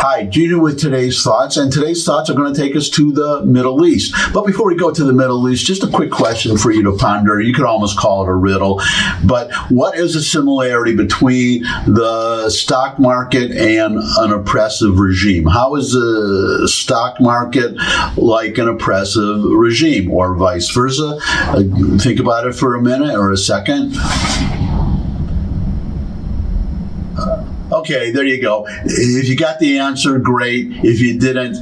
Hi, Gina with today's thoughts, and today's thoughts are going to take us to the Middle East. But before we go to the Middle East, just a quick question for you to ponder. You could almost call it a riddle, but what is the similarity between the stock market and an oppressive regime? How is the stock market like an oppressive regime, or vice versa? Think about it for a minute or a second. Okay, there you go. If you got the answer, great. If you didn't,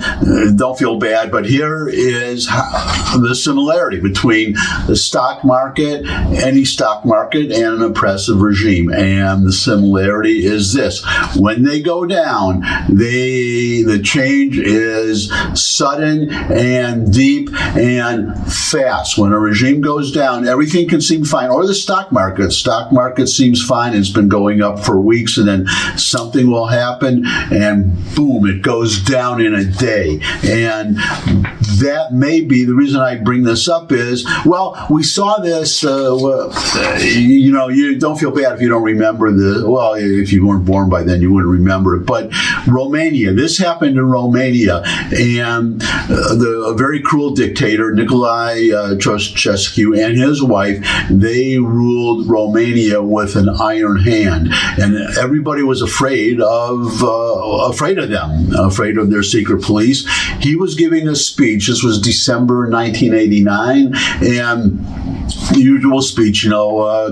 don't feel bad. But here is the similarity between the stock market, any stock market, and an oppressive regime. And the similarity is this. When they go down, the change is sudden and deep and fast. When a regime goes down, everything can seem fine. Or the stock market. Stock market seems fine. It's been going up for weeks, and then something will happen and boom, it goes down in a day. And that may be the reason I bring this up is, well, we saw this, you don't feel bad if you don't remember this. Well, if you weren't born by then, you wouldn't remember it. But Romania, this happened in Romania, and a very cruel dictator, Nicolae Ceausescu, and his wife, they ruled Romania with an iron hand. And everybody was afraid of them, afraid of their secret police. He was giving a speech. This was December 1989, and the usual speech,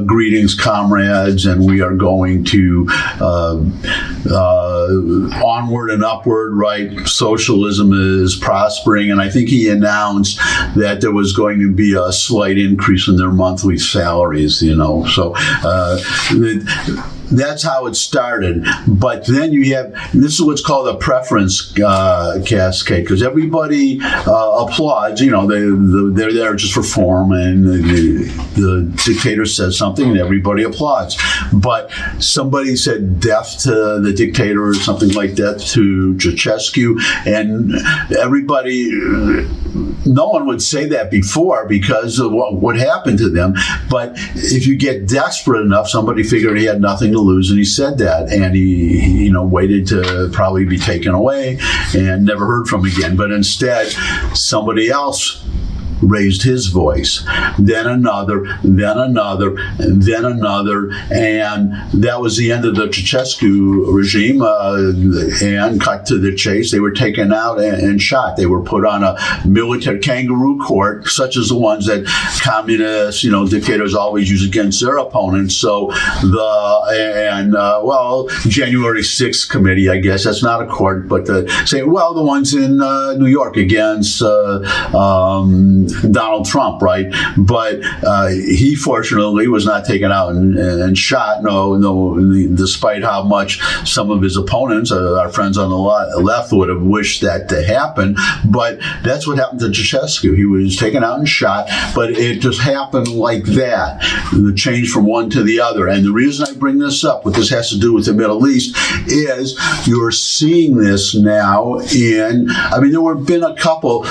greetings, comrades, and we are going to onward and upward, right? Socialism is prospering, and I think he announced that there was going to be a slight increase in their monthly salaries, so that's how it started. But then you have, this is what's called a preference cascade, because everybody applauds, they're there just for form, and the dictator says something and everybody applauds. But somebody said death to the dictator or something like that to Ceausescu, and everybody, no one would say that before because of what happened to them. But if you get desperate enough, somebody figured he had nothing to lose, and he said that, and he waited to probably be taken away and never heard from again. But instead, somebody else raised his voice, then another, then another, and then another, and that was the end of the Ceausescu regime. And cut to the chase, they were taken out and shot. They were put on a military kangaroo court, such as the ones that communist, dictators always use against their opponents. So January 6th committee, I guess that's not a court, but the ones in New York against Donald Trump, right? But he fortunately was not taken out and shot. No, despite how much some of his opponents, our friends on the left, would have wished that to happen. But that's what happened to Ceausescu. He was taken out and shot, but it just happened like that. The change from one to the other. And the reason I bring this up, what this has to do with the Middle East, is you're seeing this now there have been a couple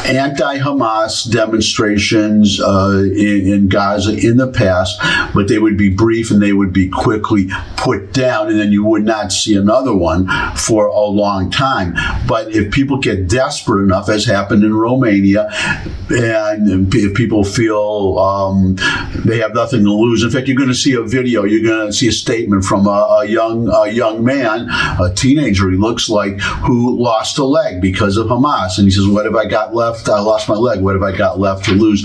anti-Hamas demonstrations in Gaza in the past, but they would be brief and they would be quickly put down, and then you would not see another one for a long time. But if people get desperate enough, as happened in Romania, and if people feel they have nothing to lose, in fact, you're going to see a video, you're going to see a statement from a young man, a teenager, he looks like, who lost a leg because of Hamas, and he says, what have I got left? I lost my leg. What have I got left to lose?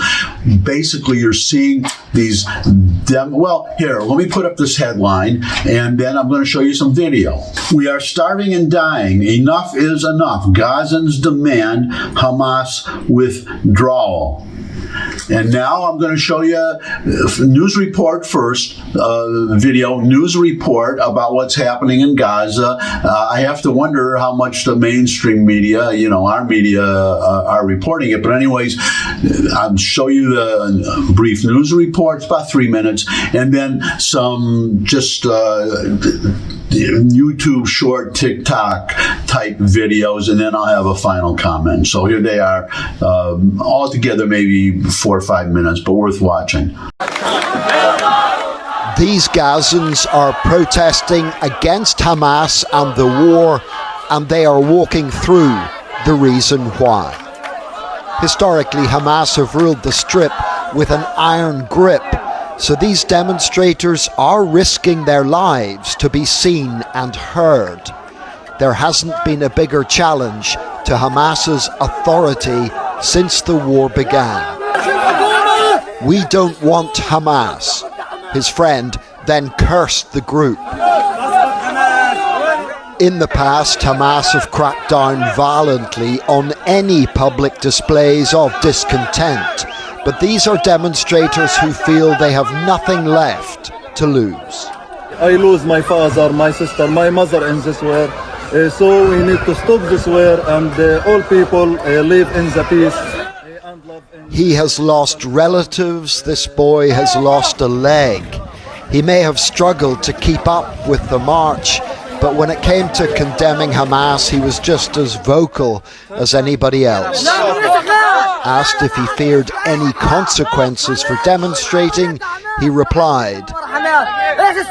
Basically, you're seeing these here, let me put up this headline, and then I'm going to show you some video. We are starving and dying. Enough is enough. Gazans demand Hamas withdrawal. And now I'm going to show you a news report first, video news report about what's happening in Gaza. I have to wonder how much the mainstream media, our media, are reporting it. But anyways, I'll show you the brief news report. It's about 3 minutes. And then some just YouTube short TikTok type videos, and then I'll have a final comment. So here they are, all together maybe 4 or 5 minutes, but worth watching. These Gazans are protesting against Hamas and the war and they are walking through the reason why. Historically, Hamas have ruled the Strip with an iron grip, so these demonstrators are risking their lives to be seen and heard. There hasn't been a bigger challenge to Hamas's authority since the war began. "We don't want Hamas." His friend then cursed the group. In the past, Hamas have cracked down violently on any public displays of discontent, but these are demonstrators who feel they have nothing left to lose. I lose my father, my sister, my mother in this war. So we need to stop this war, and all people live in the peace. He has lost relatives. This boy has lost a leg. He may have struggled to keep up with the march, but when it came to condemning Hamas, he was just as vocal as anybody else. Asked if he feared any consequences for demonstrating, he replied,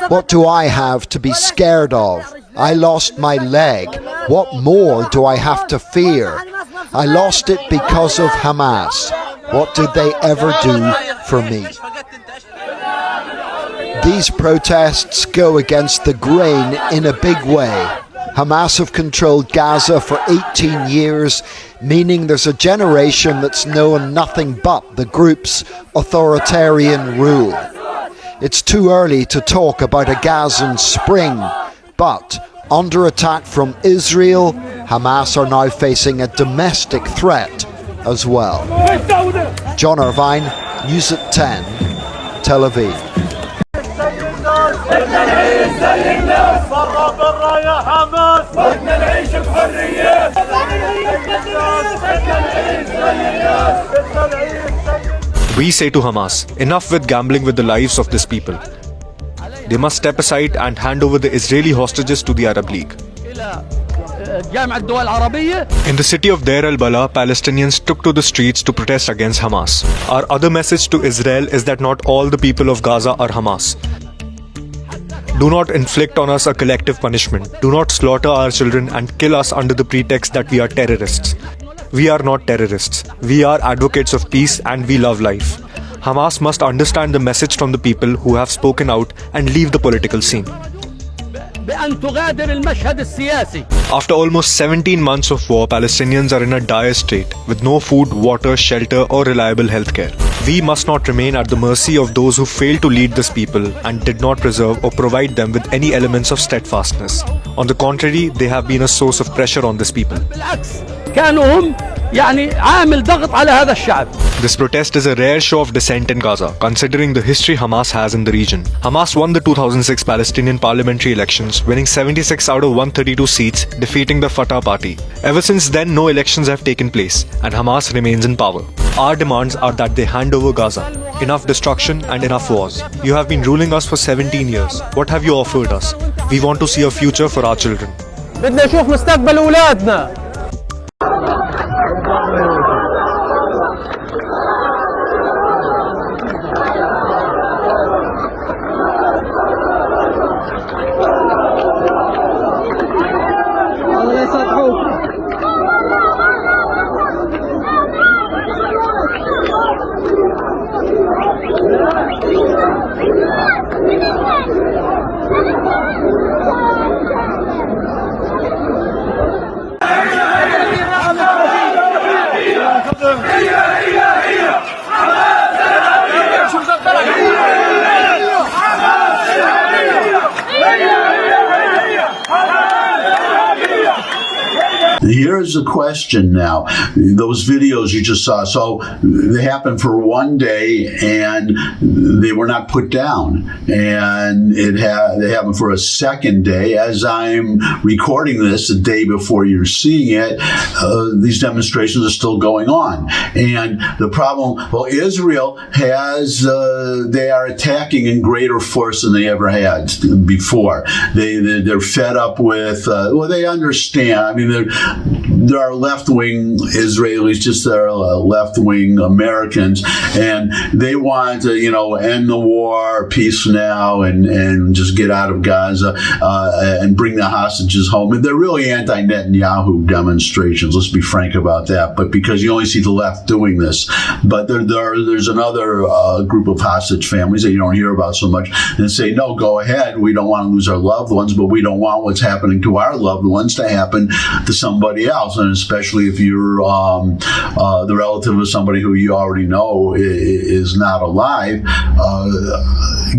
"What do I have to be scared of? I lost my leg. What more do I have to fear? I lost it because of Hamas. What did they ever do for me?" These protests go against the grain in a big way. Hamas have controlled Gaza for 18 years, meaning there's a generation that's known nothing but the group's authoritarian rule. It's too early to talk about a Gazan spring, but under attack from Israel, Hamas are now facing a domestic threat as well. John Irvine, News at 10, Tel Aviv. We say to Hamas, enough with gambling with the lives of these people. They must step aside and hand over the Israeli hostages to the Arab League. In the city of Deir al-Balah, Palestinians took to the streets to protest against Hamas. Our other message to Israel is that not all the people of Gaza are Hamas. Do not inflict on us a collective punishment. Do not slaughter our children and kill us under the pretext that we are terrorists. We are not terrorists. We are advocates of peace and we love life. Hamas must understand the message from the people who have spoken out and leave the political scene. After almost 17 months of war, Palestinians are in a dire state, with no food, water, shelter or reliable healthcare. We must not remain at the mercy of those who failed to lead this people and did not preserve or provide them with any elements of steadfastness. On the contrary, they have been a source of pressure on this people. This protest is a rare show of dissent in Gaza, considering the history Hamas has in the region. Hamas won the 2006 Palestinian parliamentary elections, winning 76 out of 132 seats, defeating the Fatah party. Ever since then, no elections have taken place, and Hamas remains in power. Our demands are that they hand over Gaza. Enough destruction and enough wars. You have been ruling us for 17 years. What have you offered us? We want to see a future for our children. بدنا نشوف مستقبل أولادنا. Here's the question now. Those videos you just saw, so they happened for one day and they were not put down. And they happened for a second day. As I'm recording this, the day before you're seeing it, these demonstrations are still going on. And the problem, well, Israel has, they are attacking in greater force than they ever had before. They're fed up with, well, they understand. I mean, there are left-wing Israelis, just there are left-wing Americans, and they want to, end the war, peace now, and just get out of Gaza and bring the hostages home. And they're really anti-Netanyahu demonstrations. Let's be frank about that. But because you only see the left doing this, but there's another group of hostage families that you don't hear about so much, and say, no, go ahead. We don't want to lose our loved ones, but we don't want what's happening to our loved ones to happen to somebody else. And especially if you're the relative of somebody who you already know is not alive,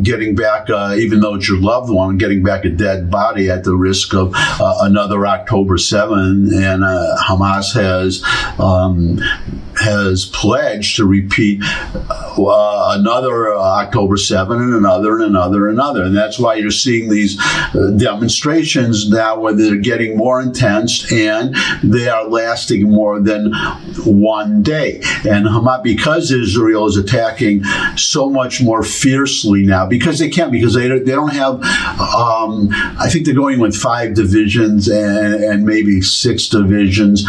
getting back, even though it's your loved one, getting back a dead body at the risk of another October 7, and Hamas has pledged to repeat another October 7 and another. And that's why you're seeing these demonstrations now where they're getting more intense and they are lasting more than one day. And Hamas, because Israel is attacking so much more fiercely now, because they don't have, I think they're going with 5 divisions and maybe 6 divisions.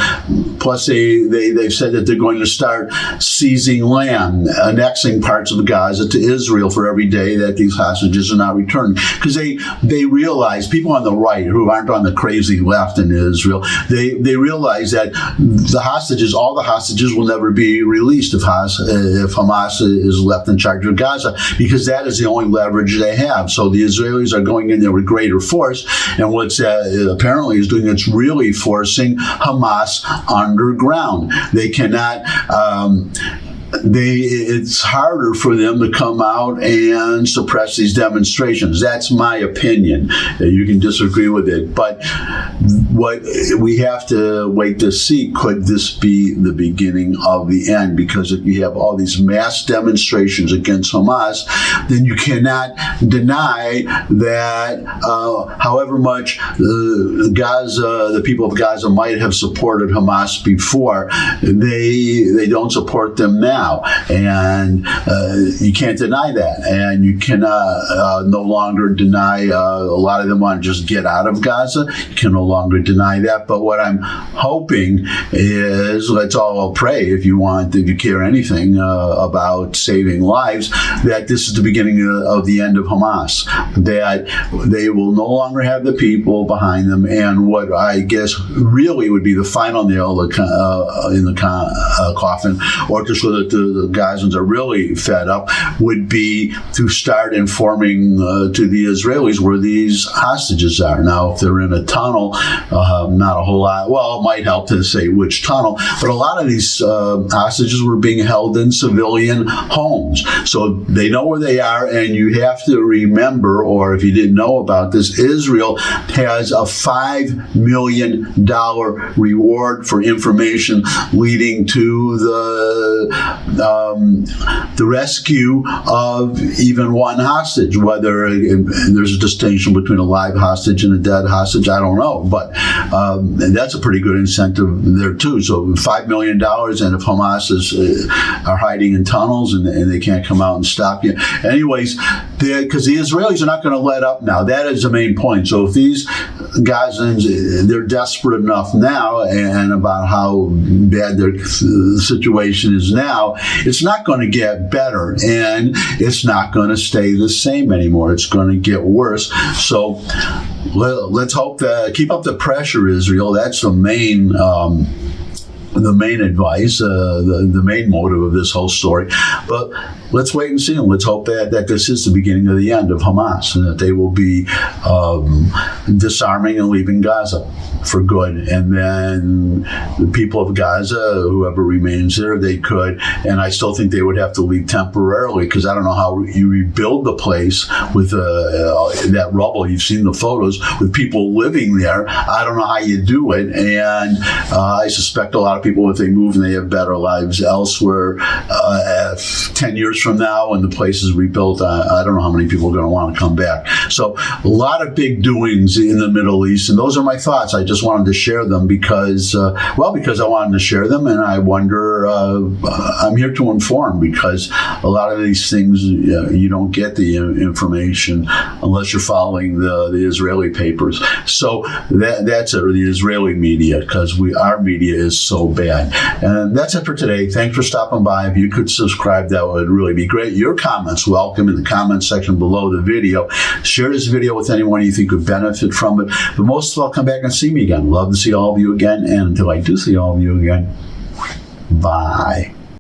Plus they've said that they're going to start seizing land, annexing parts of Gaza to Israel for every day that these hostages are not returned. Because they realize, people on the right who aren't on the crazy left in Israel, they realize that all the hostages will never be released if Hamas is left in charge of Gaza, because that is the only leverage they have. So the Israelis are going in there with greater force, and what's apparently is doing, it's really forcing Hamas underground. They cannot it's harder for them to come out and suppress these demonstrations. That's my opinion. You can disagree with it, but what we have to wait to see, could this be the beginning of the end? Because if you have all these mass demonstrations against Hamas, then you cannot deny that however much the people of Gaza might have supported Hamas before, they don't support them now. And you can't deny that. And you cannot no longer deny a lot of them want to just get out of Gaza. You can no longer deny that. But what I'm hoping is, let's all pray, if you care anything about saving lives, that this is the beginning of the end of Hamas. That they will no longer have the people behind them. And what I guess really would be the final nail in the coffin, or to show that the Gazans are really fed up, would be to start informing to the Israelis where these hostages are. Now, if they're in a tunnel, not a whole lot. Well, it might help to say which tunnel, but a lot of these hostages were being held in civilian homes. So they know where they are, and you have to remember, or if you didn't know about this, Israel has a $5 million reward for information leading to the rescue of even one hostage. Whether there's a distinction between a live hostage and a dead hostage, I don't know, but that's a pretty good incentive there too. So $5 million, and if Hamas are hiding in tunnels and they can't come out and stop you. Anyways, because the Israelis are not going to let up now. That is the main point. So if these Gazans, they're desperate enough now, and about how bad their situation is now, it's not going to get better, and it's not going to stay the same anymore. It's going to get worse. So let's hope that, keep up the pressure, Israel. That's the main advice, the main motive of this whole story. But let's wait and see, and let's hope that this is the beginning of the end of Hamas, and that they will be disarming and leaving Gaza for good. And then the people of Gaza, whoever remains there, they could, and I still think they would have to leave temporarily, because I don't know how you rebuild the place with that rubble. You've seen the photos with people living there. I don't know how you do it, and I suspect a lot of of people, if they move and they have better lives elsewhere, 10 years from now, when the place is rebuilt, I don't know how many people are going to want to come back. So a lot of big doings in the Middle East, and those are my thoughts. I just wanted to share them because I wanted to share them, and I wonder, I'm here to inform, because a lot of these things, you don't get the information unless you're following the Israeli papers. So that's it, or the Israeli media, because our media is so bad. And that's it for today. Thanks for stopping by. If you could subscribe, that would really be great. Your comments welcome in the comments section below the video. Share this video with anyone you think could benefit from it. But most of all, come back and see me again. Love to see all of you again. And until I do see all of you again, bye.